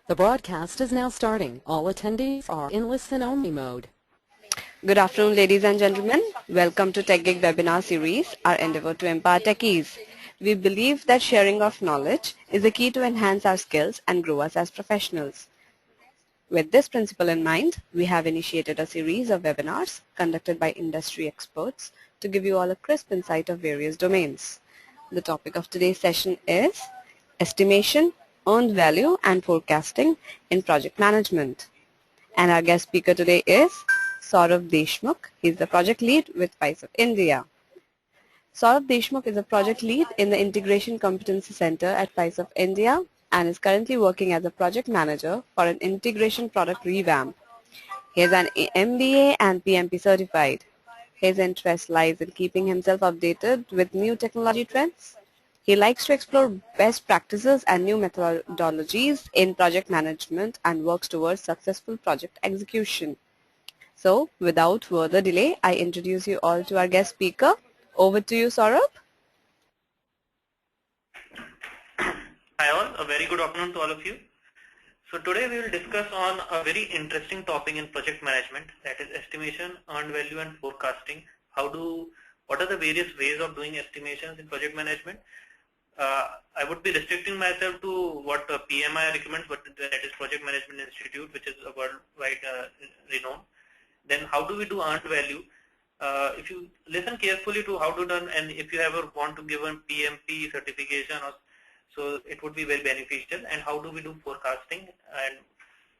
The broadcast is now starting. All attendees are in listen-only mode. Good afternoon, ladies and gentlemen. Welcome to TechGig webinar series, our endeavor to empower techies. We believe that sharing of knowledge is the key to enhance our skills and grow us as professionals. With this principle in mind, we have initiated a series of webinars conducted by industry experts to give you all a crisp insight of various domains. The topic of today's session is estimation, earned value, and forecasting in project management. And our guest speaker today is Saurabh Deshmukh. He is the project lead with PICE of India. Saurabh Deshmukh is a project lead in the Integration Competency Center at PICE of India and is currently working as a project manager for an integration product revamp. He is an MBA and PMP certified. His interest lies in keeping himself updated with new technology trends. He likes to explore best practices and new methodologies in project management and works towards successful project execution. So, without further delay, I introduce you all to our guest speaker. Over to you, Saurabh. Hi all, a very good afternoon to all of you. So today we will discuss on a very interesting topic in project management, that is estimation, earned value and forecasting. What are the various ways of doing estimations in project management? I would be restricting myself to what PMI recommends, that is Project Management Institute, which is a worldwide renown. Then how do we do earned value? If you listen carefully to how to done, and if you ever want to give a PMP certification, so it would be very beneficial. And how do we do forecasting, and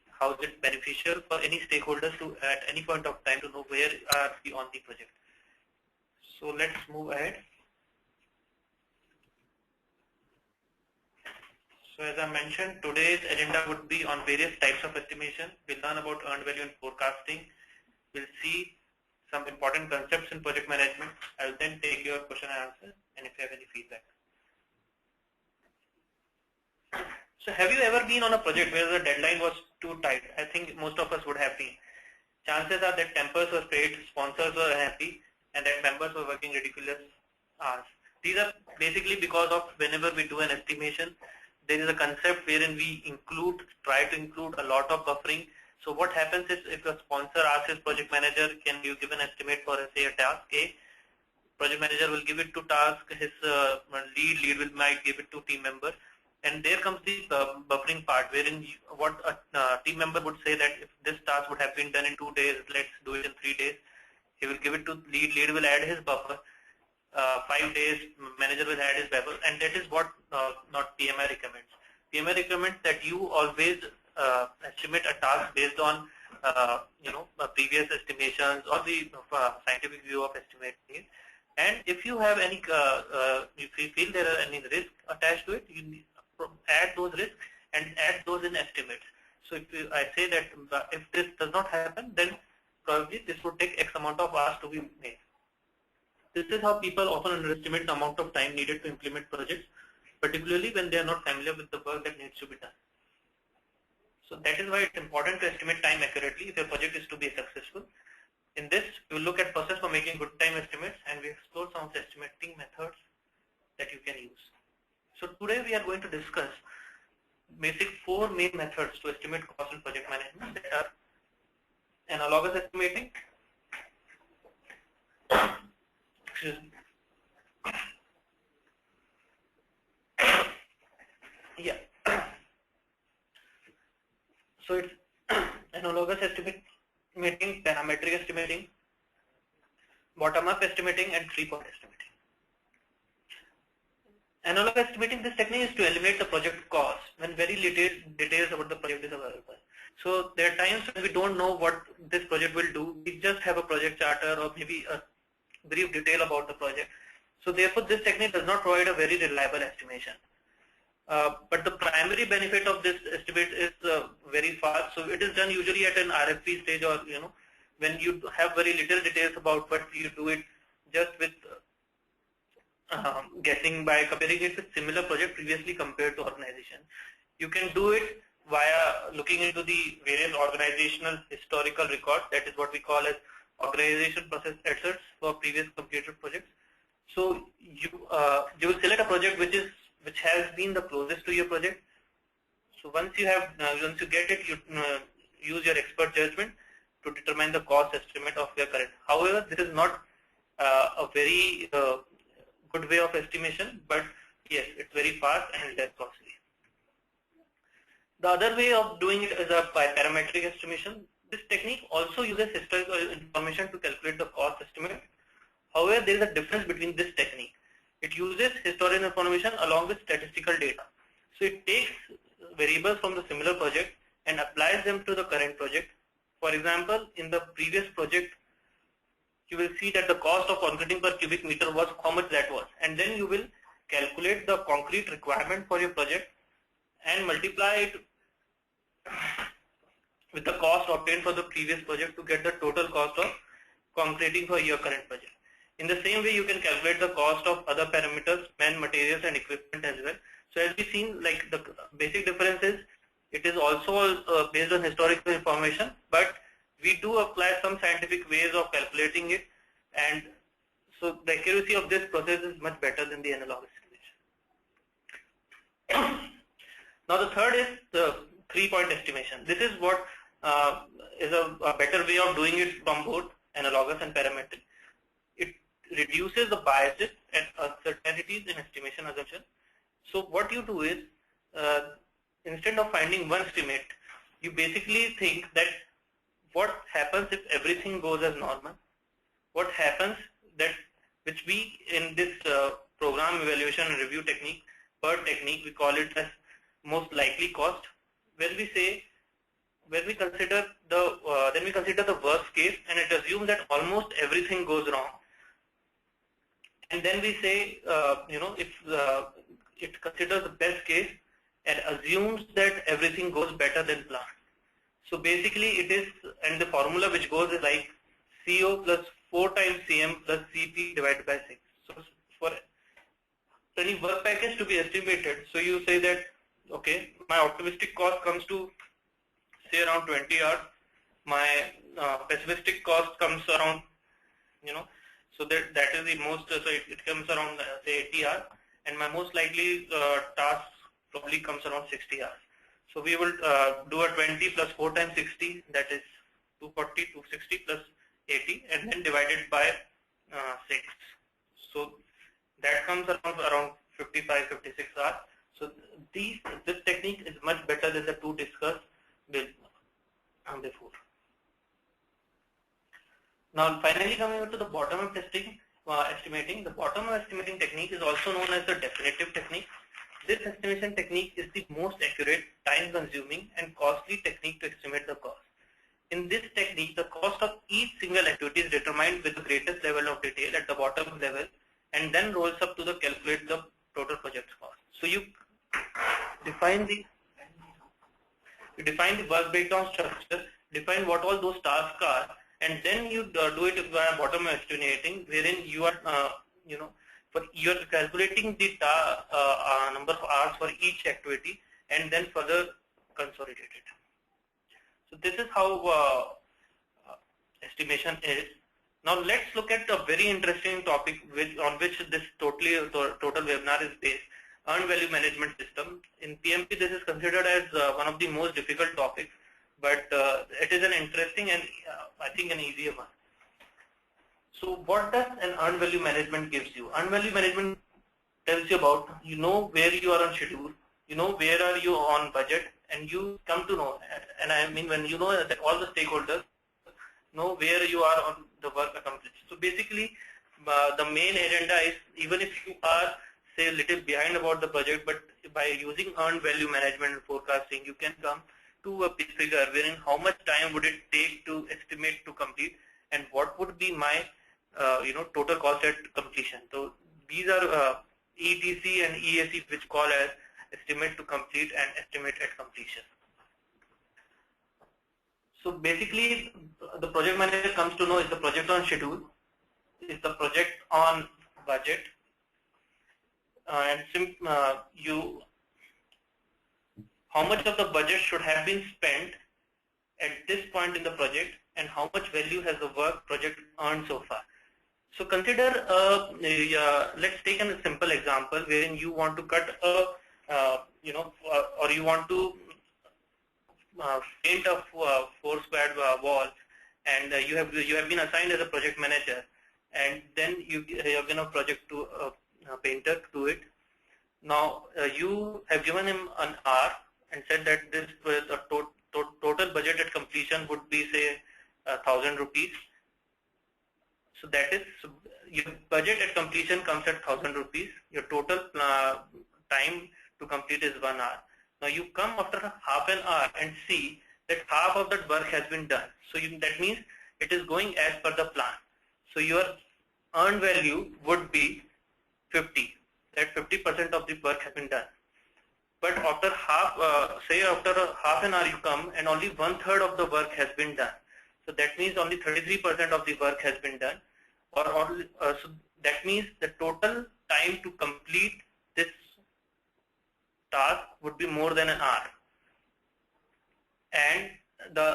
how is it beneficial for any stakeholders to at any point of time to know where are we on the project. So let's move ahead. So as I mentioned, today's agenda would be on various types of estimation. We'll learn about earned value and forecasting. We'll see some important concepts in project management. I will then take your question and answer, and if you have any feedback. So have you ever been on a project where the deadline was too tight? I think most of us would have been. Chances are that tempers were straight, sponsors were happy, and that members were working ridiculous hours. These are basically because of whenever we do an estimation, there is a concept wherein we try to include a lot of buffering. So what happens is, if a sponsor asks his project manager, can you give an estimate for, say, a task A? Project manager will give it to task, his lead might give it to team member. And there comes the buffering part, wherein what a team member would say that if this task would have been done in 2 days, let's do it in 3 days. He will give it to lead will add his buffer. 5 days, manager will add his buffer, and that is what not PMI recommends. PMI recommends that you always estimate a task based on previous estimations or the scientific view of estimating. And if you have any, if you feel there are any risk attached to it, you add those risks and add those in estimates. So if I say that if this does not happen, then probably this would take X amount of hours to be made. This is how people often underestimate the amount of time needed to implement projects, particularly when they are not familiar with the work that needs to be done. So that is why it's important to estimate time accurately if your project is to be successful. In this, we will look at process for making good time estimates, and we explore some of the estimating methods that you can use. So today we are going to discuss basic 4 main methods to estimate cost in project management, that are analogous estimating, excuse me. Yeah. So it's analogous estimating, parametric estimating, bottom-up estimating, and 3-point estimating. Analogous estimating, this technique is to eliminate the project cost when very little details about the project is available. So there are times when we don't know what this project will do. We just have a project charter or maybe a brief detail about the project. So therefore, this technique does not provide a very reliable estimation. But the primary benefit of this estimate is very fast. So it is done usually at an RFP stage, or when you have very little details about what you do it just with guessing by comparing it with similar project previously compared to organization. You can do it via looking into the various organizational historical records. That is what we call as organization process assets for previous completed projects. So you will select a project which which has been the closest to your project. So once you get it, you use your expert judgment to determine the cost estimate of your current. However, this is not a very good way of estimation, but yes, it's very fast and less costly. The other way of doing it is by parametric estimation. This technique also uses historical information to calculate the cost estimate. However, there is a difference between this technique. It uses historical information along with statistical data. So it takes variables from the similar project and applies them to the current project. For example, in the previous project, you will see that the cost of concreting per cubic meter was how much that was, and then you will calculate the concrete requirement for your project and multiply it with the cost obtained for the previous project to get the total cost of concreting for your current project. In the same way, you can calculate the cost of other parameters, man, materials and equipment as well. So as we've seen, like the basic difference is it is also based on historical information, but we do apply some scientific ways of calculating it, and so the accuracy of this process is much better than the analog estimation. Now the third is the 3-point estimation. This is what is a better way of doing it from both analogous and parametric. It reduces the biases and uncertainties in estimation assumption. So what you do is, instead of finding one estimate, you basically think that what happens if everything goes as normal? What happens that, which we in this program evaluation and review technique, PERT technique, we call it as most likely cost, where we say, where we consider the then we consider the worst case, and it assumes that almost everything goes wrong, and then we say if it considers the best case and assumes that everything goes better than planned. So basically it is, and the formula which goes is like CO plus 4 times CM plus CP divided by 6. So for any work package to be estimated, so you say that, okay, my optimistic cost comes to say around 20 hours, my pessimistic cost comes around, so that is the most, so it comes around say 80 hours, and my most likely task probably comes around 60 hours. So we will do a 20 plus 4 times 60, that is 240, 260 plus 80, and then divided by 6. So that comes around 55, 56 hours. So this technique is much better than the two discussed before. Now finally coming on to the bottom-up testing estimating. The bottom-up estimating technique is also known as the definitive technique. This estimation technique is the most accurate, time-consuming and costly technique to estimate the cost. In this technique, the cost of each single activity is determined with the greatest level of detail at the bottom level and then rolls up to the calculate the total project cost. So you define the work breakdown structure, define what all those tasks are, and then you do it via bottom-up estimating, wherein you are you are calculating the number of hours for each activity and then further consolidate it. So this is how estimation is. Now let's look at a very interesting topic on which this total webinar is based, earned value management system. In PMP this is considered as one of the most difficult topics, but it is an interesting and I think an easier one. So what does an earned value management gives you? Earned value management tells you about, where you are on schedule, where are you on budget, and you come to know, and I mean when you know that all the stakeholders know where you are on the work accomplished. So basically the main agenda is, even if you are say a little behind about the project, but by using earned value management and forecasting, you can come to a figure wherein how much time would it take to estimate to complete, and what would be my total cost at completion. So these are ETC and EAC, which call as estimate to complete and estimate at completion. So basically the project manager comes to know, is the project on schedule, is the project on budget, and how much of the budget should have been spent at this point in the project, and how much value has the work project earned so far. So consider, let's take a simple example wherein you want to cut a, or you want to paint a 4 squared wall, and you have been assigned as a project manager, and then you have given a project to a painter to do it. Now you have given him an hour and said that this the total budget at completion would be say 1,000 rupees. So that is, your budget at completion comes at 1,000 rupees. Your total time to complete is 1 hour. Now you come after half an hour and see that half of that work has been done. So that means it is going as per the plan. So your earned value would be 50. That 50% of the work has been done. But after after half an hour you come and only 1/3 of the work has been done. So that means only 33% of the work has been done. So that means the total time to complete this task would be more than an hour. And the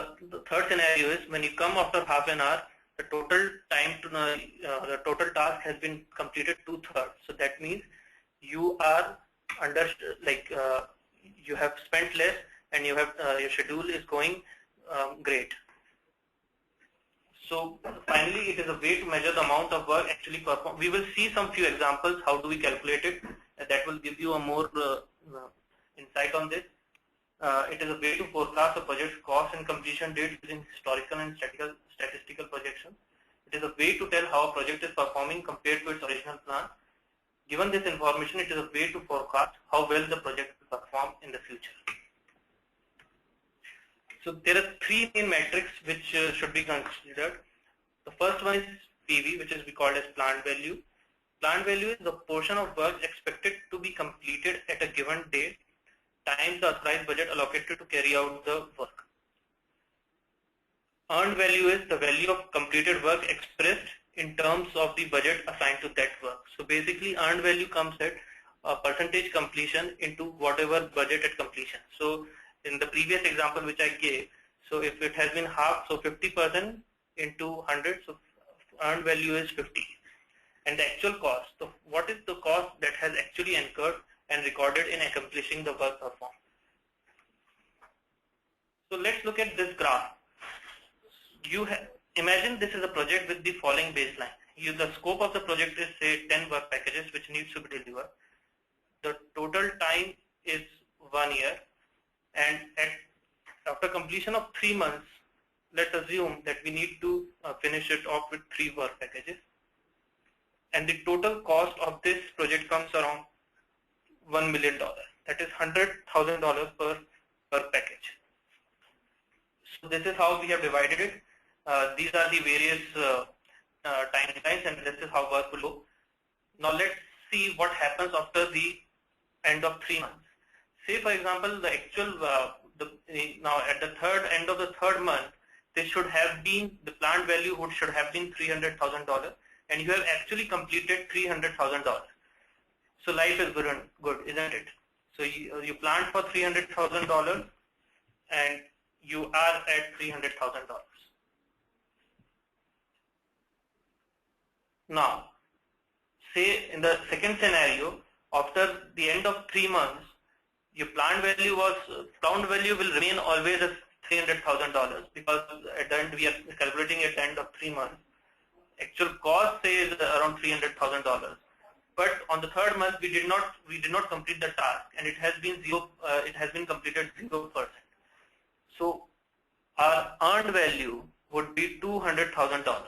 third scenario is when you come after half an hour, the total time to the total task has been completed 2/3. So that means you are under you have spent less, and you have your schedule is going great. So finally, it is a way to measure the amount of work actually performed. We will see some few examples. How do we calculate it? That will give you a more insight on this. It is a way to forecast a project's cost and completion date using historical and statistical projections. It is a way to tell how a project is performing compared to its original plan. Given this information, it is a way to forecast how well the project will perform in the future. So there are 3 main metrics which should be considered. The first one is PV, which is we called as planned value. Planned value is the portion of work expected to be completed at a given date times the authorized budget allocated to carry out the work. Earned value is the value of completed work expressed in terms of the budget assigned to that work. So basically earned value comes at a percentage completion into whatever budget at completion. So in the previous example which I gave, so if it has been half, so 50% into 100, so earned value is 50. And the actual cost, so what is the cost that has actually incurred and recorded in accomplishing the work performed? So let's look at this graph. Imagine this is a project with the following baseline. The scope of the project is say 10 work packages which needs to be delivered. The total time is 1 year, and after completion of 3 months, let's assume that we need to finish it off with 3 work packages, and the total cost of this project comes around $1 million. That is $100,000 per package. So this is how we have divided it. These are the various timelines, and this is how work will go. Now let's see what happens after the end of 3 months. Say for example, the actual now at the end of the third month, this should have been, the planned value should have been $300,000, and you have actually completed $300,000. So life is good, isn't it? So you planned for $300,000, and you are at $300,000. Now, say in the second scenario, after the end of 3 months, your planned value will remain always as $300,000, because at the end we are calculating at the end of 3 months. Actual cost is around $300,000, but on the third month we did not complete the task, and it has been completed 0%. So our earned value would be $200,000.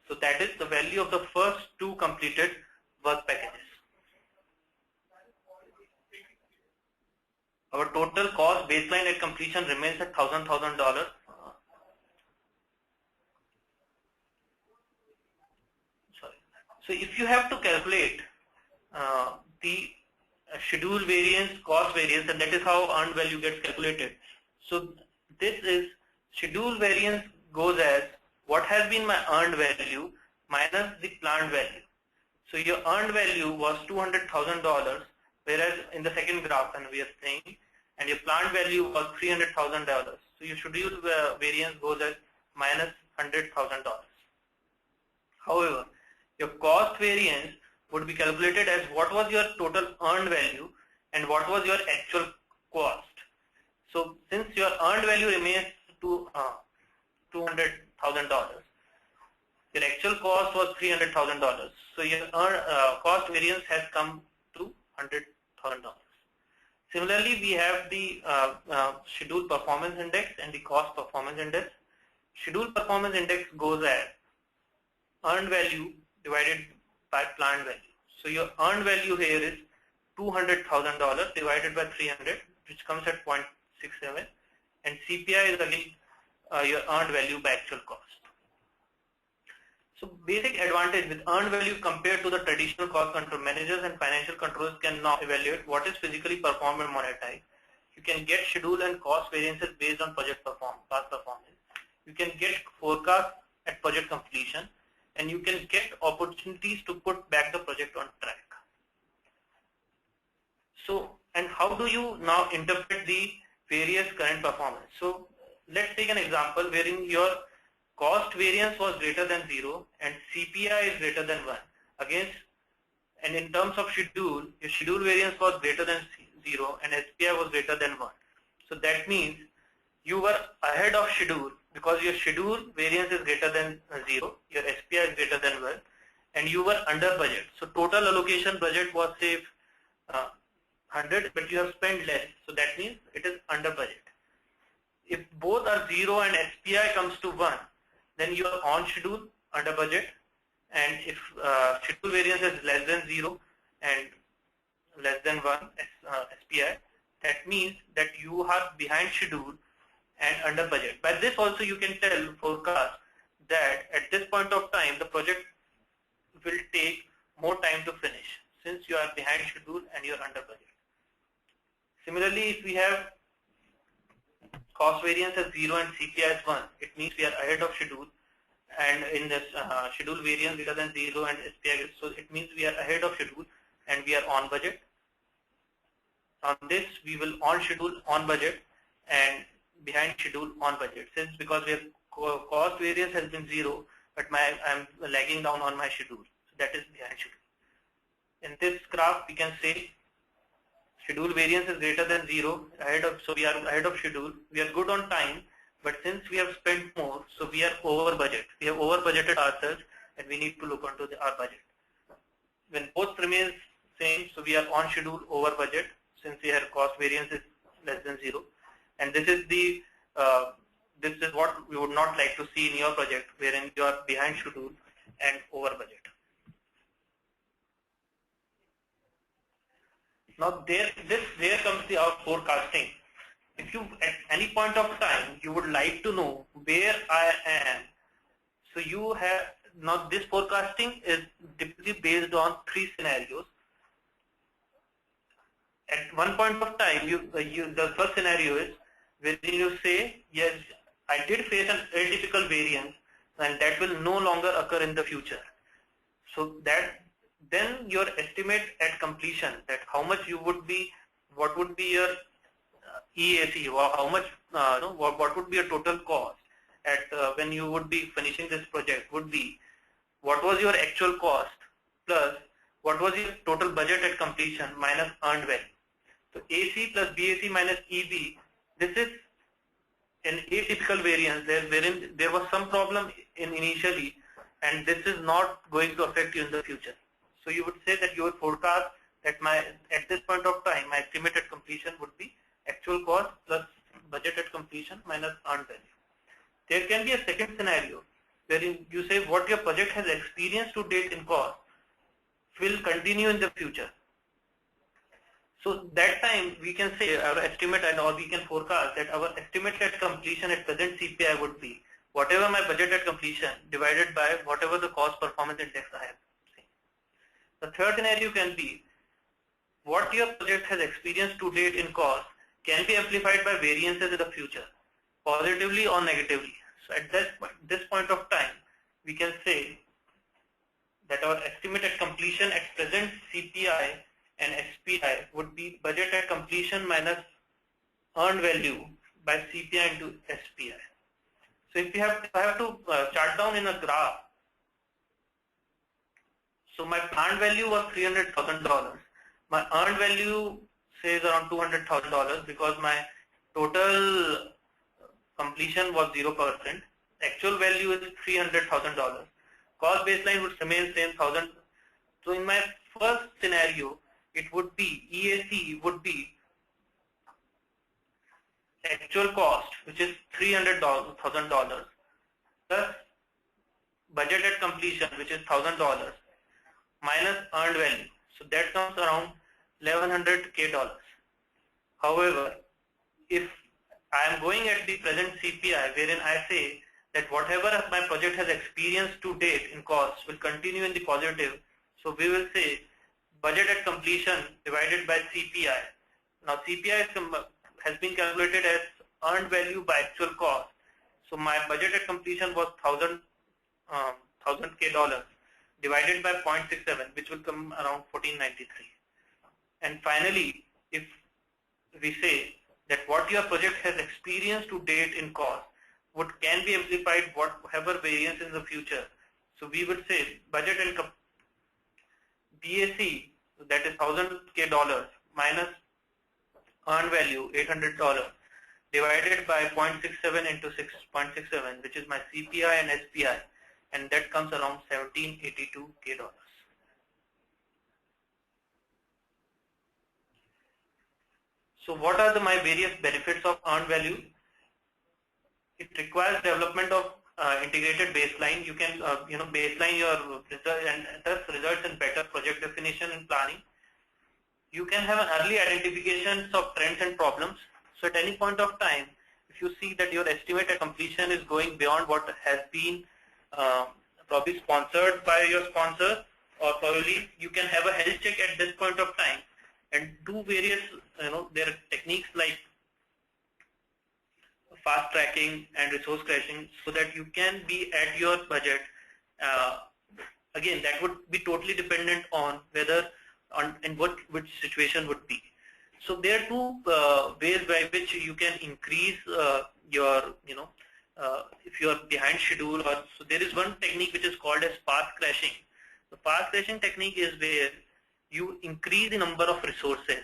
So that is the value of the first 2 completed work packages. Our total cost baseline at completion remains at $1,000. So if you have to calculate the schedule variance, cost variance, and that is how earned value gets calculated. So this is schedule variance goes as what has been my earned value minus the planned value. So your earned value was $200,000, whereas in the second graph, and we are saying, and your planned value was $300,000. So your schedule variance goes as minus $100,000. However, Your cost variance would be calculated as what was your total earned value and what was your actual cost. So since your earned value remains to $200,000, your actual cost was $300,000. So your cost variance has come to $100,000. Similarly, we have the schedule performance index and the cost performance index. Schedule performance index goes as earned value divided by planned value. So your earned value here is $200,000 divided by 300, which comes at 0.67, and CPI is again your earned value by actual cost. So basic advantage with earned value compared to the traditional cost control, managers and financial controllers can now evaluate what is physically performed and monetized. You can get schedule and cost variances based on project past performance. You can get forecast at project completion, and you can get opportunities to put back the project on track. So, and how do you now interpret the various current performance? So let's take an example wherein your cost variance was greater than 0 and CPI is greater than 1 against, and in terms of schedule, your schedule variance was greater than 0 and SPI was greater than 1. So that means you were ahead of schedule because your schedule variance is greater than 0, your SPI is greater than 1, and you were under budget. So total allocation budget was say 100, but you have spent less. So that means it is under budget. If both are 0 and SPI comes to 1, then you are on schedule, under budget, and if schedule variance is less than 0 and less than 1 SPI, that means that you are behind schedule and under budget. By this also you can tell forecast that at this point of time the project will take more time to finish since you are behind schedule and you are under budget. Similarly, if we have cost variance as 0 and CPI as 1, it means we are ahead of schedule, and in this schedule variance greater than 0 and SPI, so it means we are ahead of schedule and we are on budget. On this we will on schedule, on budget, and behind schedule, on budget. Since because we have cost variance has been 0, but I am lagging down on my schedule, so that is behind schedule. In this graph we can say schedule variance is greater than 0, so we are ahead of schedule. We are good on time, but since we have spent more, so we are over budget. We have over budgeted ourselves, and we need to look onto our budget. When both remains same, so we are on schedule, over budget, since we have cost variance is less than 0. And this is the this is what we would not like to see in your project, wherein you are behind schedule and over budget. Now there comes our forecasting. If you at any point of time you would like to know where I am, so you have now this forecasting is typically based on 3 scenarios. At one point of time, the first scenario is when you say, yes, I did face an atypical variance, and that will no longer occur in the future. So that then your estimate at completion, that how much you would be, what would be your EAC, or how much, what would be your total cost at when you would be finishing this project would be, what was your actual cost plus what was your total budget at completion minus earned value. So AC plus BAC minus EB, this is an atypical variance wherein there was some problem initially, and this is not going to affect you in the future. So you would say that your forecast that at this point of time my estimated completion would be actual cost plus budget at completion minus earned value. There can be a second scenario wherein you say what your project has experienced to date in cost will continue in the future. So that time we can say our estimate or we can forecast that our estimate at completion at present CPI would be whatever my budget at completion divided by whatever the cost performance index I have seen. The third scenario can be what your project has experienced to date in cost can be amplified by variances in the future, positively or negatively. So at this point of time, we can say that our estimate at completion at present CPI and SPI would be budget at completion minus earned value by CPI into SPI. So if I have to chart down in a graph So my planned value was $300,000. My earned value says around $200,000 because my total completion was 0%. Actual value is $300,000. Cost baseline would remain same 1,000. So in my first scenario, it would be EAC would be actual cost, which is $300,000 plus budget at completion, which is $1,000 minus earned value. So that comes around $1,100K. However, if I am going at the present CPI, wherein I say that whatever my project has experienced to date in cost will continue in the positive, so we will say budget at completion divided by CPI. Now CPI has been calculated as earned value by actual cost. So my budget at completion was $1,000K divided by 0.67, which will come around 1493. And finally, if we say that what your project has experienced to date in cost can be amplified whatever variance in the future. So we would say budget and BAC, that is $1,000K minus earned value $800 divided by 0.67 into 6.67, which is my CPI and SPI, and that comes around $1,782K. So what are my various benefits of earned value? It requires development of integrated baseline. You can baseline your result and thus results in better project definition and planning. You can have an early identification of trends and problems. So at any point of time, if you see that your estimated completion is going beyond what has been probably sponsored by your sponsor, or probably you can have a health check at this point of time and do various, there are techniques like fast tracking and resource crashing so that you can be at your budget. Again, that would be totally dependent on whether and which situation would be. So there are two ways by which you can increase your, if you are behind schedule. Or so there is one technique which is called as path crashing. The path crashing technique is where you increase the number of resources.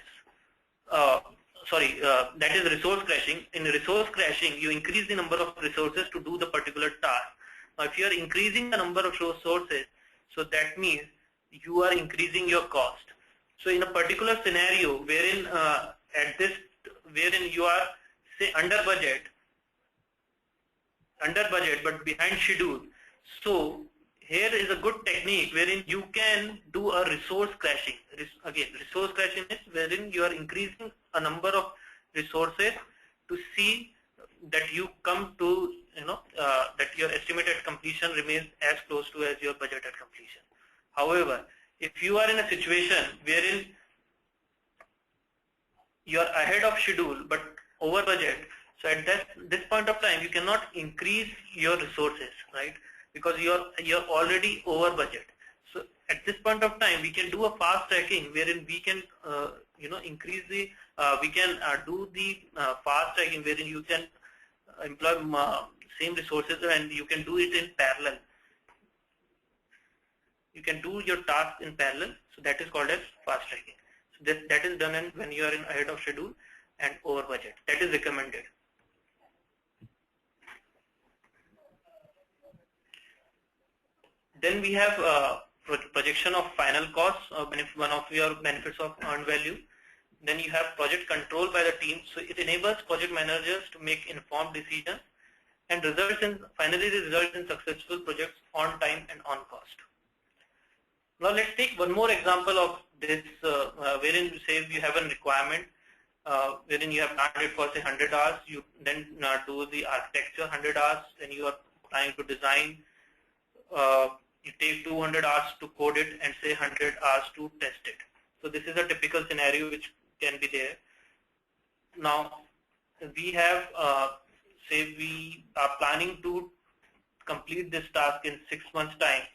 That is resource crashing. In resource crashing, you increase the number of resources to do the particular task. Now, if you are increasing the number of resources, so that means you are increasing your cost. So in a particular scenario wherein wherein you are say under budget but behind schedule, so here is a good technique wherein you can do a resource crashing. Again, resource crashing is wherein you are increasing a number of resources to see that you come to, that your estimated completion remains as close to as your budgeted completion. However, if you are in a situation wherein you are ahead of schedule but over budget, so at this point of time you cannot increase your resources, right? Because you're already over budget. So at this point of time, we can do a fast tracking wherein we can increase the we can do the fast tracking wherein you can employ same resources and you can do it in parallel. You can do your task in parallel. So that is called as fast tracking. So that is done when you are in ahead of schedule and over budget. That is recommended. Then we have projection of final costs, one of your benefits of earned value. Then you have project control by the team. So it enables project managers to make informed decisions and finally results in successful projects on time and on cost. Now let's take one more example of this, wherein you say you have a requirement, wherein you have planned it for say 100 hours. You then do the architecture 100 hours. Then you are trying to design. You take 200 hours to code it and say 100 hours to test it. So this is a typical scenario which can be there. Now we have, say we are planning to complete this task in 6 months time.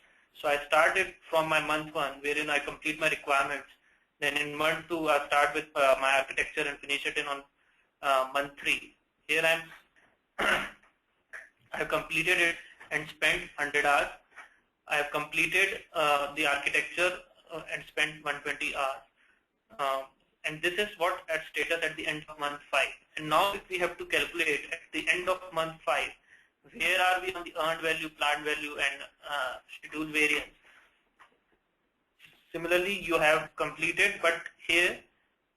So I started from my month 1 wherein I complete my requirements. Then in month 2 I start with my architecture and finish it in on month 3. Here I have completed it and spent 100 hours. I have completed the architecture and spent 120 hours. And this is what at status at the end of month 5. And now if we have to calculate at the end of month 5, where are we on the earned value, planned value, and schedule variance? Similarly, you have completed, but here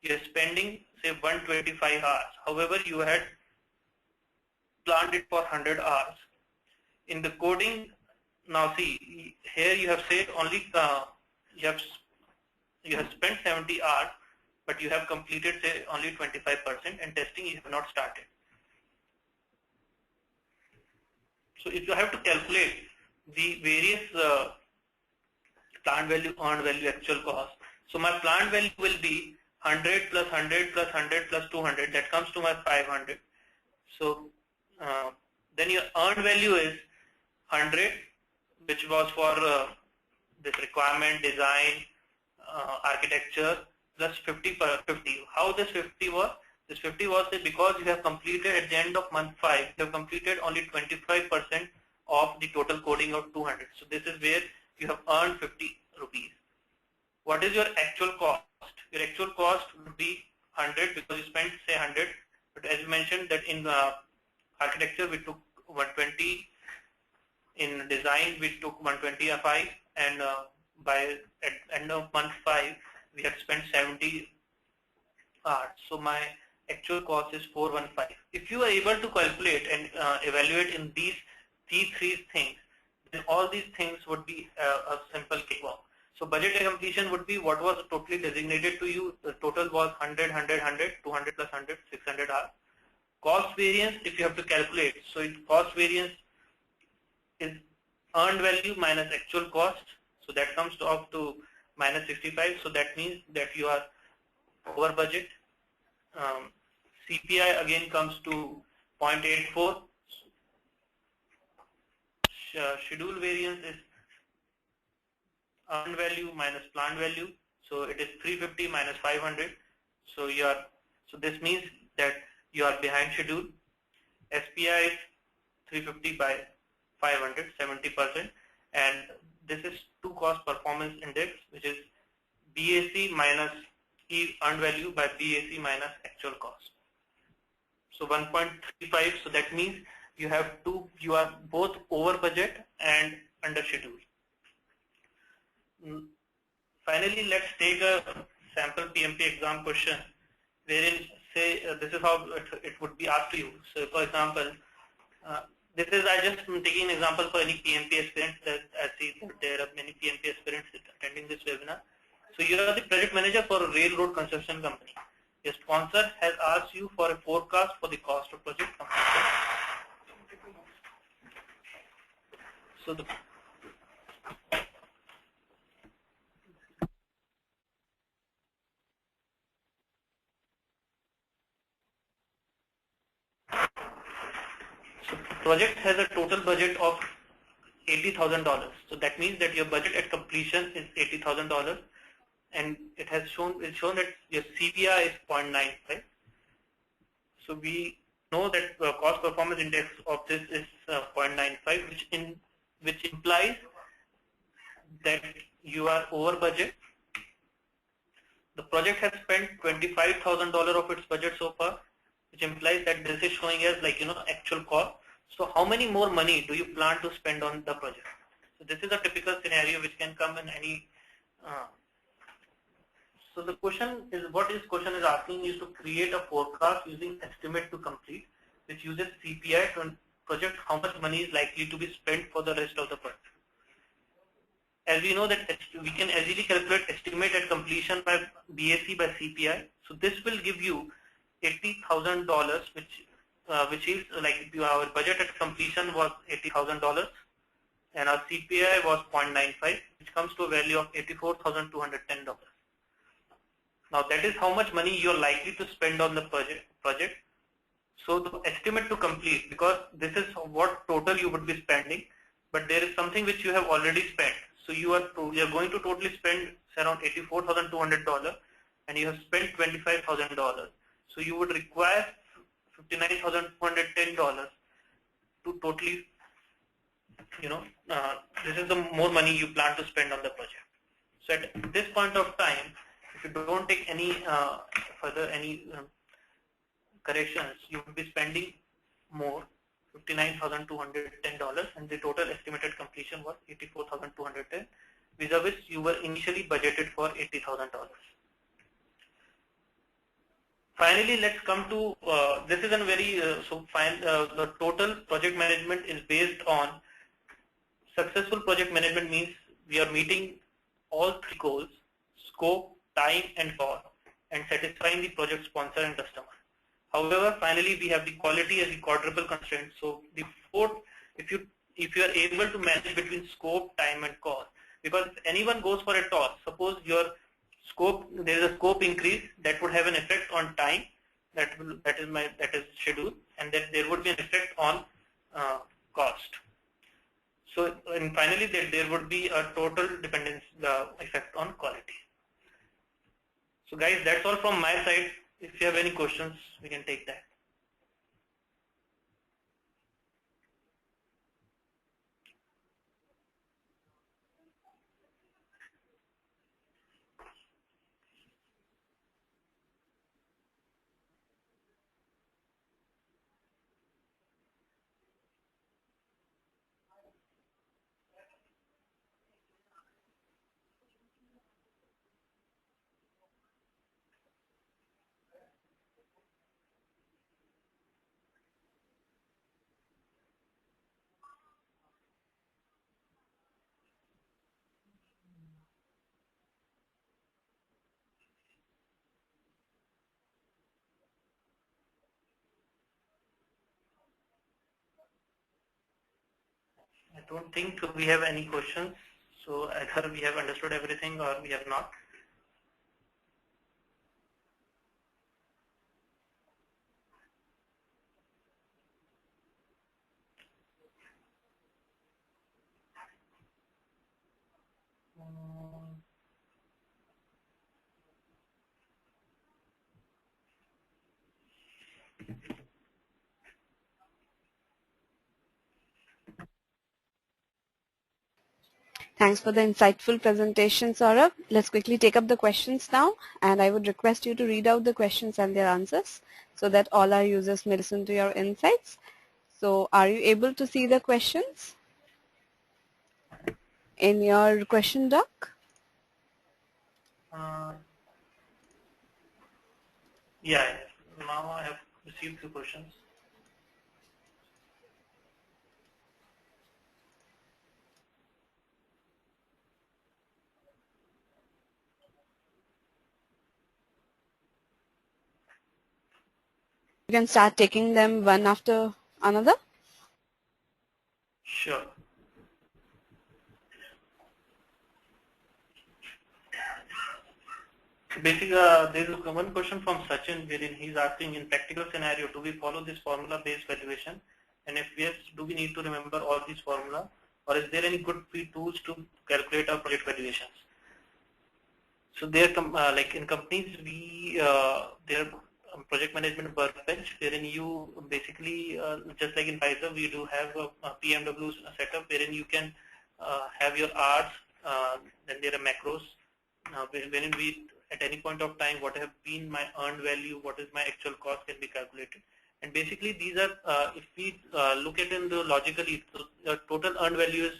you are spending say 125 hours. However, you had planned it for 100 hours. In the coding, now see here you have said only you have spent 70 hours, but you have completed say only 25%, and testing you have not started. So if you have to calculate the various planned value, earned value, actual cost, so my planned value will be 100 plus 100 plus 100 plus 200, that comes to my 500. So then your earned value is 100, which was for this requirement, design, architecture, plus 50 per 50. How this 50 was? This 50 was because you have completed at the end of month 5, you have completed only 25% of the total coding of 200. So this is where you have earned 50 rupees. What is your actual cost? Your actual cost would be 100 because you spent say 100. But as you mentioned that in architecture we took 120, in design we took 125, and by at end of month 5 we have spent 70 hours. So my actual cost is 415. If you are able to calculate and evaluate in these three things, then all these things would be a simple cakewalk. So budget completion would be what was totally designated to you. The total was 100, 100, 100, 200 plus 100, 600 hours. Cost variance, if you have to calculate, so cost variance is earned value minus actual cost. So that comes to up to minus 65. So that means that you are over budget. CPI again comes to 0.84. Schedule variance is earned value minus planned value. So it is 350 minus 500. So this means that you are behind schedule. SPI is 350 by 500, 70%, and this is two cost performance index, which is BAC minus earned value by BAC minus actual cost. So 1.35. So that means you are both over budget and under schedule. Finally, let's take a sample PMP exam question, wherein say this is how it would be asked to you. So for example, this is I just taking an example for any PMP aspirants, that I see that there are many PMP aspirants attending this webinar. So you are the project manager for a railroad construction company. Your sponsor has asked you for a forecast for the cost of project completion. So project has a total budget of $80,000. So that means that your budget at completion is $80,000, and it's shown that your CPI is 0.95. So we know that cost performance index of this is 0.95, which implies that you are over budget. The project has spent $25,000 of its budget so far, which implies that this is showing as actual cost. So how many more money do you plan to spend on the project? So this is a typical scenario which can come in any. So the question is, what this question is asking is to create a forecast using estimate to complete, which uses CPI to project how much money is likely to be spent for the rest of the project. As we know that we can easily calculate estimate at completion by BAC by CPI. So this will give you $80,000, which is like our budget at completion was $80,000, and our CPI was 0.95, which comes to a value of $84,210. Now that is how much money you are likely to spend on the project. So the estimate to complete, because this is what total you would be spending, but there is something which you have already spent. So you are going to totally spend around $84,200, and you have spent $25,000. So you would require $59,210 to totally this is the more money you plan to spend on the project. So at this point of time, if you don't take any further corrections, you would be spending more, $59,210, and the total estimated completion was $84,210, vis-a-vis you were initially budgeted for $80,000. Finally, let's come to this is a very the total project management is based on successful project management means we are meeting all three goals: scope, time, and cost, and satisfying the project sponsor and customer. However, finally, we have the quality as the quadruple constraint. So the fourth, if you are able to manage between scope, time, and cost, because if anyone goes for a toss, suppose your scope, there is a scope increase that would have an effect on time, that is schedule, and then there would be an effect on cost. So and finally, there would be a total dependence effect on quality. So guys, that's all from my side. If you have any questions, we can take that. I don't think we have any questions. So either we have understood everything or we have not. Thanks for the insightful presentation, Saurabh. Let's quickly take up the questions now, and I would request you to read out the questions and their answers so that all our users may listen to your insights. So are you able to see the questions in your question doc? Yeah, now I have received the questions. You can start taking them one after another. Sure. Basically, there is one question from Sachin wherein he's asking, in practical scenario, do we follow this formula-based valuation? And if yes, do we need to remember all these formula, or is there any good free tools to calculate our project valuations? So there, like in companies, there project management workbench wherein you basically, just like in Pfizer, we do have a PMW setup wherein you can have your R's, then there are macros, wherein we at any point of time what have been my earned value, what is my actual cost can be calculated. And basically these are, if we look at in the logically, so the total earned value is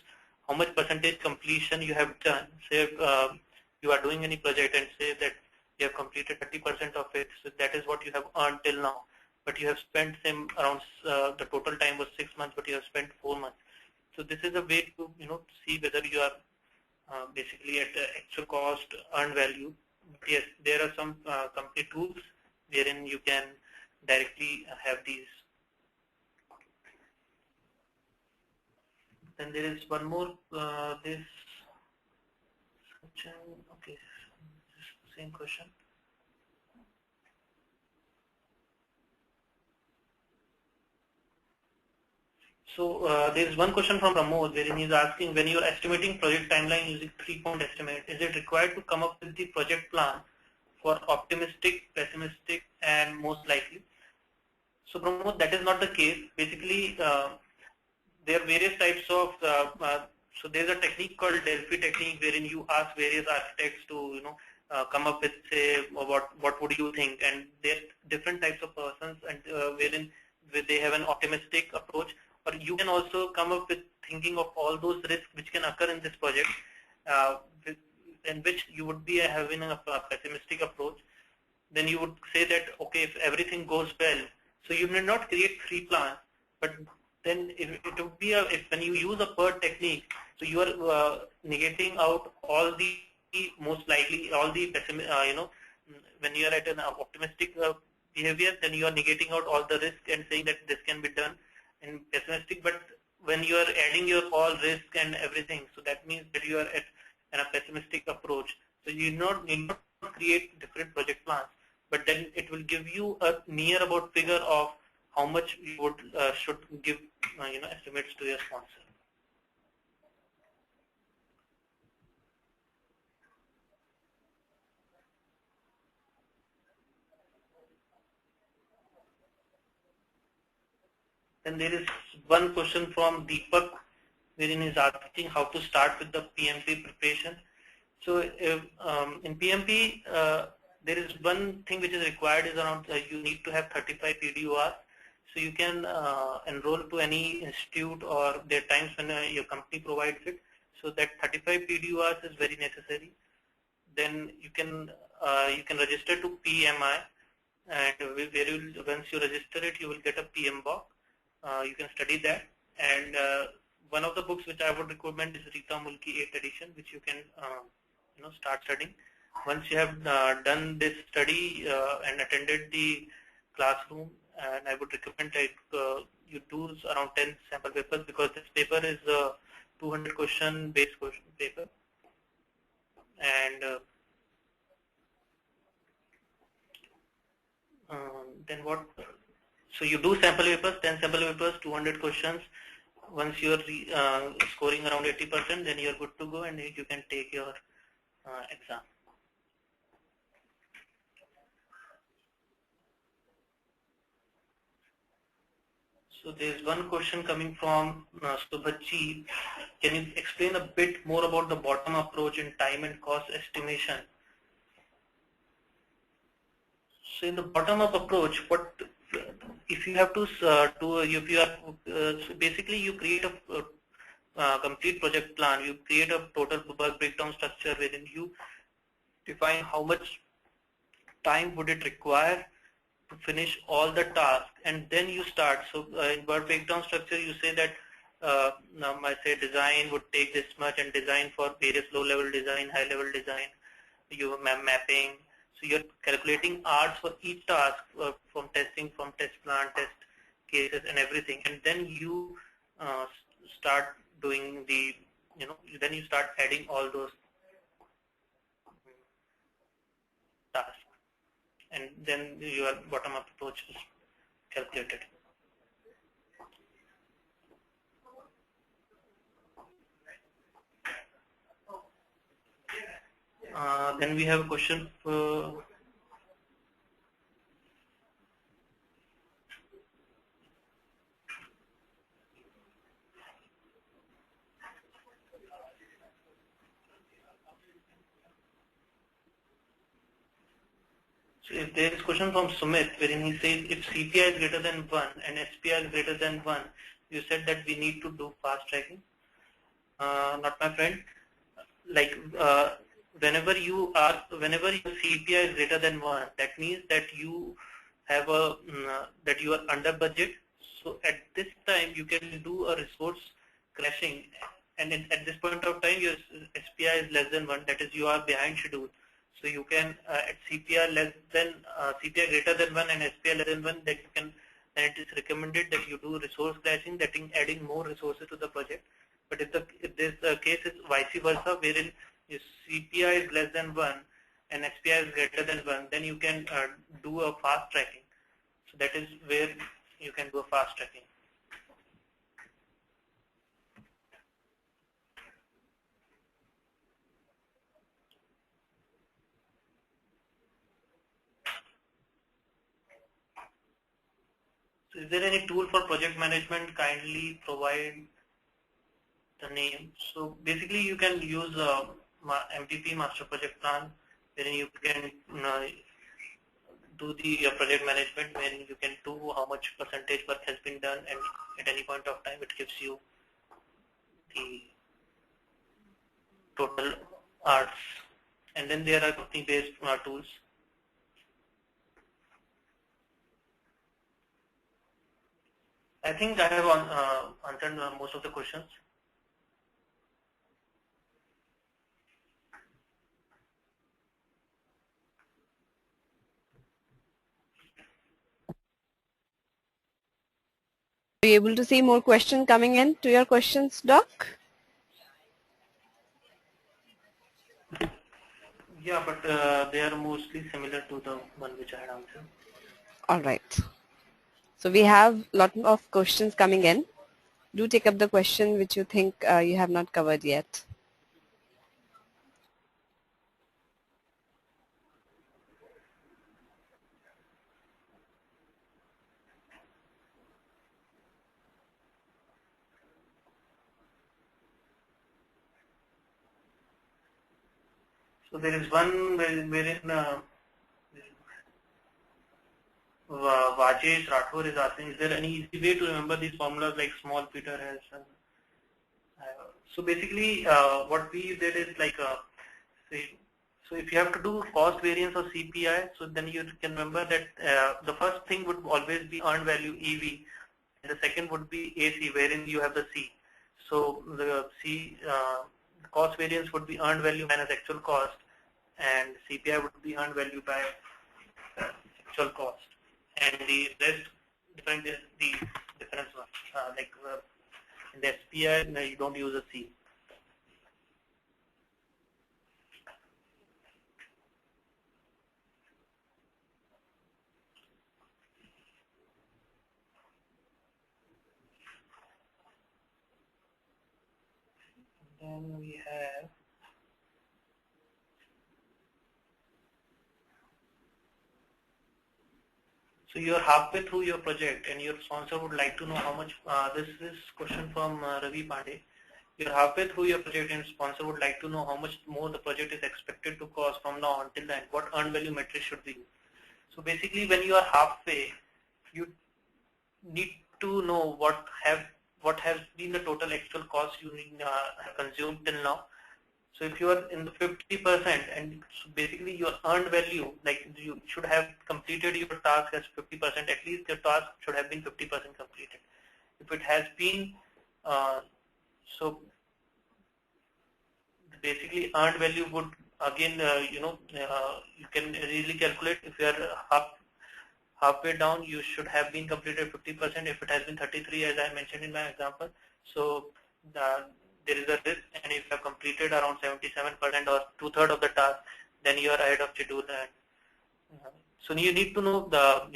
how much percentage completion you have done. Say you are doing any project and say that you have completed 30% of it, so that is what you have earned till now. But you have spent same around, the total time was 6 months, but you have spent 4 months. So this is a way to see whether you are basically at the actual cost, earned value. Yes, there are some company tools wherein you can directly have these. Then there is one more, this, okay, same question. So there is one question from Pramod wherein he is asking, when you are estimating project timeline using 3-point estimate, is it required to come up with the project plan for optimistic, pessimistic, and most likely? So Pramod, that is not the case. Basically, there are various types of, so there's a technique called Delphi technique wherein you ask various architects to, come up with, say, what would you think, and there are different types of persons, and wherein they have an optimistic approach, or you can also come up with thinking of all those risks which can occur in this project, in which you would be having a pessimistic approach. Then you would say that, okay, if everything goes well, so you may not create 3 plans, but then it would be when you use a PERT technique, so you are negating out all the most likely, all the when you are at an optimistic behavior, then you are negating out all the risk and saying that this can be done in pessimistic. But when you are adding your all risk and everything, so that means that you are at a pessimistic approach. So you need not create different project plans, but then it will give you a near about figure of how much you would should give estimates to your sponsor. Then there is one question from Deepak, wherein is asking how to start with the PMP preparation. So in PMP, there is one thing which is required is around you need to have 35 PDUR. So you can enroll to any institute, or there are times when your company provides it. So that 35 PDURs is very necessary. Then you can register to PMI, and once you register it, you will get a PMBOK. You can study that, and one of the books which I would recommend is Rita Mulki 8th edition, which you can start studying. Once you have done this study and attended the classroom, and I would recommend that you do around 10 sample papers, because this paper is a 200 question based question paper. And then what? So you do sample papers, 10 sample papers, 200 questions. Once you are scoring around 80%, then you are good to go, and you can take your exam. So there is one question coming from Subhachi. Can you explain a bit more about the bottom approach in time and cost estimation? So in the bottom-up approach, what if you have to if you are so basically you create a complete project plan, you create a total work breakdown structure wherein you define how much time would it require to finish all the tasks, and then you start. So in work breakdown structure, you say that I say design would take this much, and design for various low-level design, high-level design, you mapping. So you're calculating hours for each task from testing, from test plan, test cases, and everything, and then you start doing the, then you start adding all those tasks, and then your bottom-up approach is calculated. Then we have a question for so if there is a question from Sumit, wherein he says if CPI is greater than 1 and SPI is greater than 1, you said that we need to do fast tracking. Not my friend. Like whenever your CPI is greater than 1, that means that you have that you are under budget. So at this time you can do a resource crashing, and at this point of time your SPI is less than 1, that is you are behind schedule. So you can at CPI less than CPI greater than 1 and SPI less than 1, that you can, then it is recommended that you do resource crashing, that in adding more resources to the project. But if this case is vice versa, wherein your CPI is less than 1 and SPI is greater than 1, then you can do a fast tracking. So that is where you can do a fast tracking. So is there any tool for project management? Kindly provide the name. So basically you can use MPP, Master Project Plan, wherein you can do the project management, when you can do how much percentage work has been done, and at any point of time it gives you the total hours. And then there are company-based tools. I think I have answered most of the questions. Are you able to see more questions coming in to your questions, Doc? Yeah, but they are mostly similar to the one which I had answered. All right. So we have a lot of questions coming in. Do take up the question which you think you have not covered yet. So there is one wherein Vajesh Rathore is asking, is there any easy way to remember these formulas like small Peter has? So basically what we did is like, so if you have to do cost variance or CPI, so then you can remember that the first thing would always be earned value EV, and the second would be AC, wherein you have the C. So the cost variance would be earned value minus actual cost, and CPI would be earned value by actual cost, and the rest different is the difference one. In the SPI, no, you don't use a C. Then we have, so you're halfway through your project and your sponsor would like to know how much, this is question from Ravi Pandey. You're halfway through your project and sponsor would like to know how much more the project is expected to cost from now until then. What earned value metric should be used? So basically when you are halfway, you need to know what has been the total actual cost you have consumed till now. So if you are in the 50%, and so basically your earned value, like you should have completed your task as 50%, at least your task should have been 50% completed. If it has been, so basically earned value would again, you can really calculate. If you are halfway down, you should have been completed 50%. If it has been 33, as I mentioned in my example, so there is a risk, and if you have completed around 77% or 2/3 of the task, then you are ahead of schedule. And so you need to know the,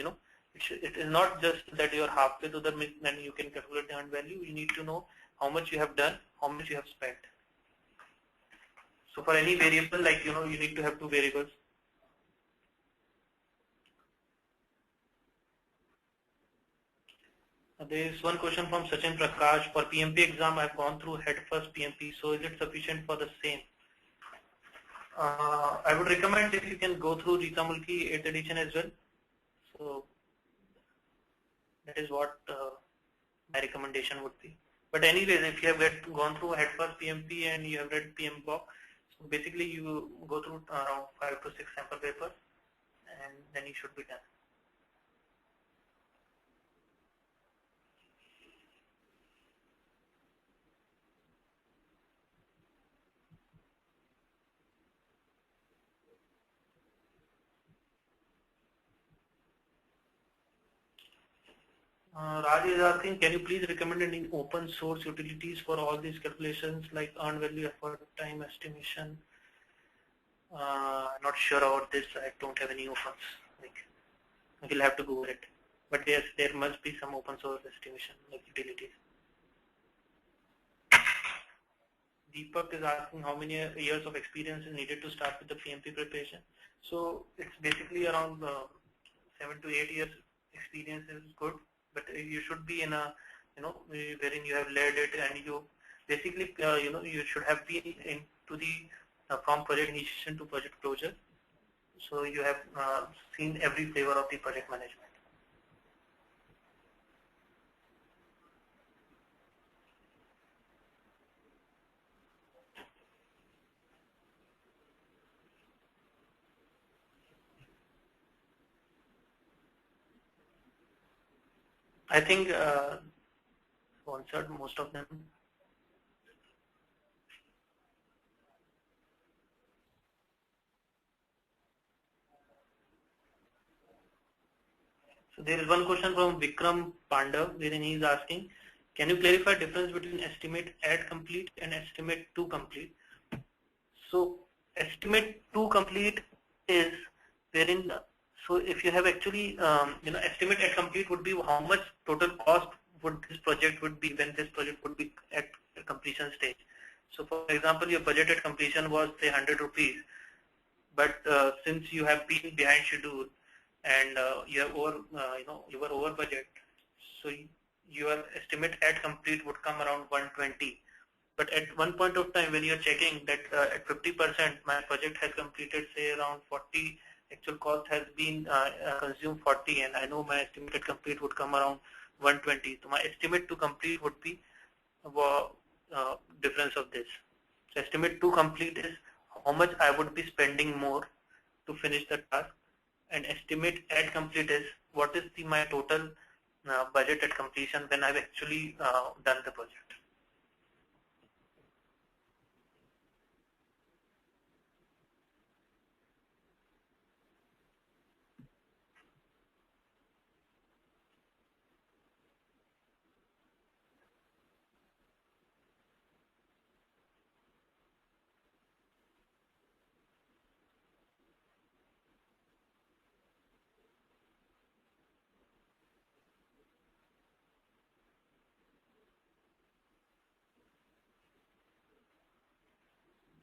it is not just that you are halfway to the then you can calculate the earned value. You need to know how much you have done, how much you have spent. So for any variable, like, you need to have two variables. There is one question from Sachin Prakash. For PMP exam, I've gone through head first PMP. So is it sufficient for the same? I would recommend if you can go through Rita Mulki 8th edition as well. So that is what my recommendation would be. But anyways, if you have gone through head first PMP and you have read PMBOK, so basically you go through around 5 to 6 sample papers, and then you should be done. Raj is asking, can you please recommend any open source utilities for all these calculations like earned value, effort, time estimation? Not sure about this. I don't have any opens. We'll have to Google it. But yes, there must be some open source estimation like utilities. Deepak is asking how many years of experience is needed to start with the PMP preparation. So it's basically around 7 to 8 years experience is good. But you should be in a, wherein you have led it and you Basically, you should have been into the from project initiation to project closure. So you have seen every flavor of the project management. I think answered most of them. So there is one question from Vikram Pandav, wherein he is asking, can you clarify difference between estimate at complete and estimate to complete? So estimate to complete is wherein, so if you have actually, estimate at complete would be how much total cost would this project would be when this project would be at completion stage. So for example, your budget at completion was say 100 rupees, but since you have been behind schedule and you have you were over budget, so your estimate at complete would come around 120. But at one point of time when you're checking that at 50% my project has completed say around 40, actual cost has been consumed 40, and I know my estimated complete would come around 120. So my estimate to complete would be difference of this. So estimate to complete is how much I would be spending more to finish the task, and estimate at complete is what is my total budget at completion when I've actually done the project.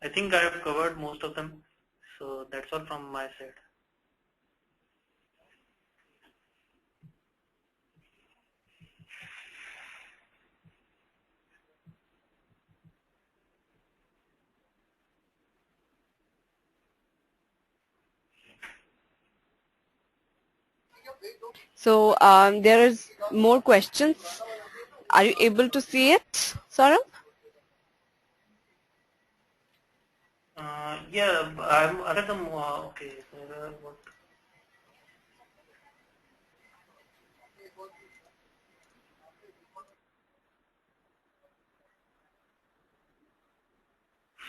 I think I have covered most of them, so that's all from my side. So there is more questions. Are you able to see it, Saurabh? Yeah, I'm other than okay. What?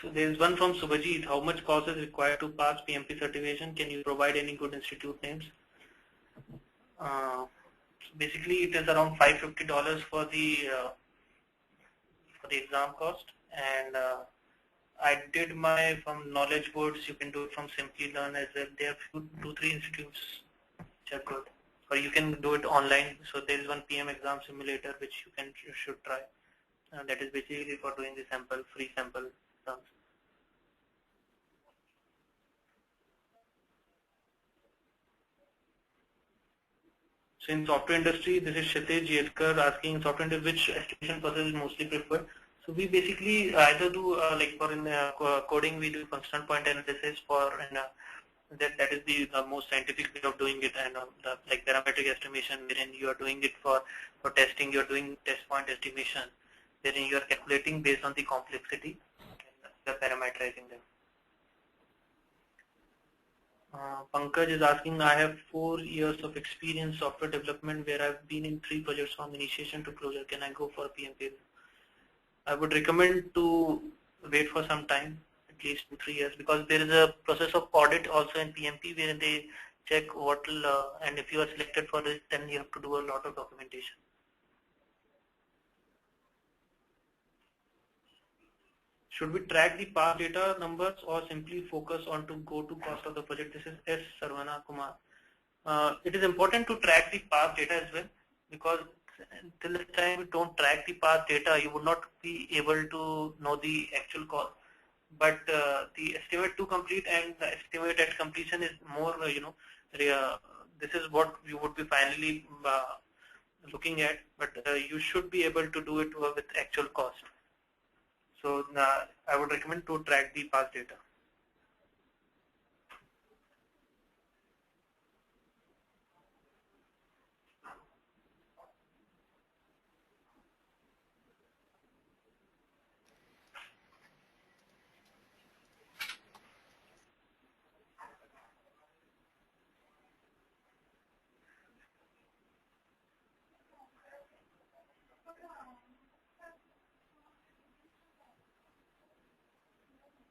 So there is one from Subhajit. How much cost is required to pass PMP certification? Can you provide any good institute names? So basically, it is around $550 for the exam cost, and I did my from Knowledge Boards. You can do it from Simply Learn as well. There are 2-3 institutes which are good, or you can do it online. So there is one PM exam simulator which you should try. That is basically for doing the free sample exams. So in software industry, this is Kshitij Yedkar asking software industry which estimation process is mostly preferred. So we basically either do like for in coding we do functional point analysis for that is the most scientific way of doing it, and like parametric estimation wherein you are doing it for testing, you are doing test point estimation wherein you are calculating based on the complexity and you are parameterizing them. Pankaj is asking, I have 4 years of experience software development where I've been in 3 projects from initiation to closure. Can I go for PMP? I would recommend to wait for some time, at least 2-3 years, because there is a process of audit also in PMP where they check what will, and if you are selected for it, then you have to do a lot of documentation. Should we track the past data numbers or simply focus on to go to cost of the project? This is S. Sarvana Kumar. It is important to track the past data as well, because till the time you don't track the past data, you would not be able to know the actual cost. But the estimate to complete and the estimate at completion is more, this is what you would be finally looking at, but you should be able to do it with actual cost. So I would recommend to track the past data.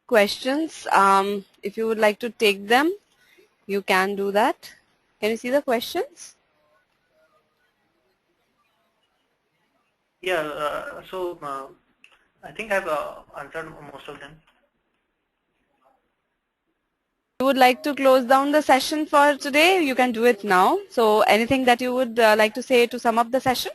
Questions, if you would like to take them, you can do that. Can you see the questions? Yeah, I think I've answered most of them. You would like to close down the session for today, you can do it now. So anything that you would like to say to sum up the session?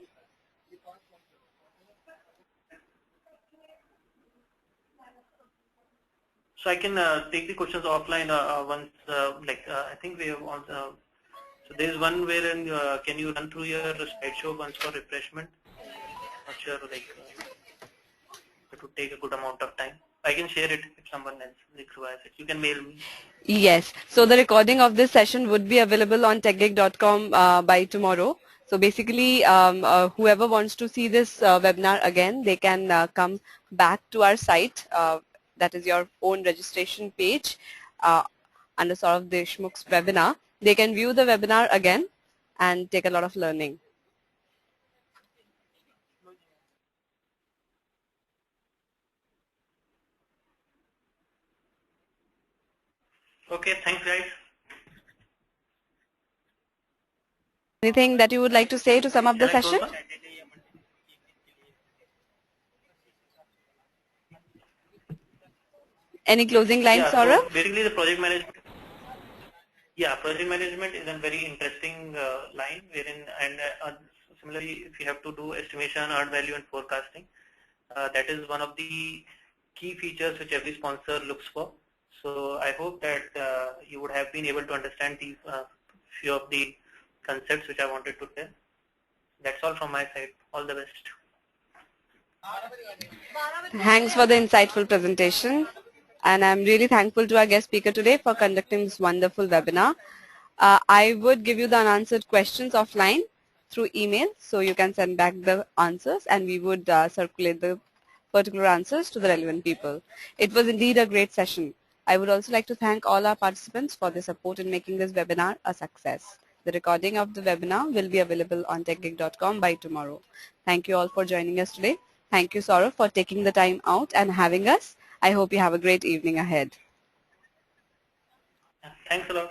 So I can take the questions offline once, I think we have also, so there is one wherein can you run through your slideshow once for refreshment? Not sure, it would take a good amount of time. I can share it if someone else requires it. You can mail me. Yes. So the recording of this session would be available on techgeek.com by tomorrow. So basically, whoever wants to see this webinar again, they can come back to our site. That is your own registration page under Saurav Deshmukh's webinar. They can view the webinar again and take a lot of learning. Okay, thanks guys. Anything that you would like to say to sum up the Can I close session? now? Any closing lines, Yeah, Saurav? so basically the project management. Yeah, project management is a very interesting line wherein, and similarly, if you have to do estimation, earned value, and forecasting, that is one of the key features which every sponsor looks for. So I hope that you would have been able to understand these few of the concepts which I wanted to tell. That's all from my side. All the best. Thanks for the insightful presentation. And I'm really thankful to our guest speaker today for conducting this wonderful webinar. I would give you the unanswered questions offline through email, so you can send back the answers and we would circulate the particular answers to the relevant people. It was indeed a great session. I would also like to thank all our participants for their support in making this webinar a success. The recording of the webinar will be available on techgeek.com by tomorrow. Thank you all for joining us today. Thank you, Saurav, for taking the time out and having us. I hope you have a great evening ahead. Thanks a lot.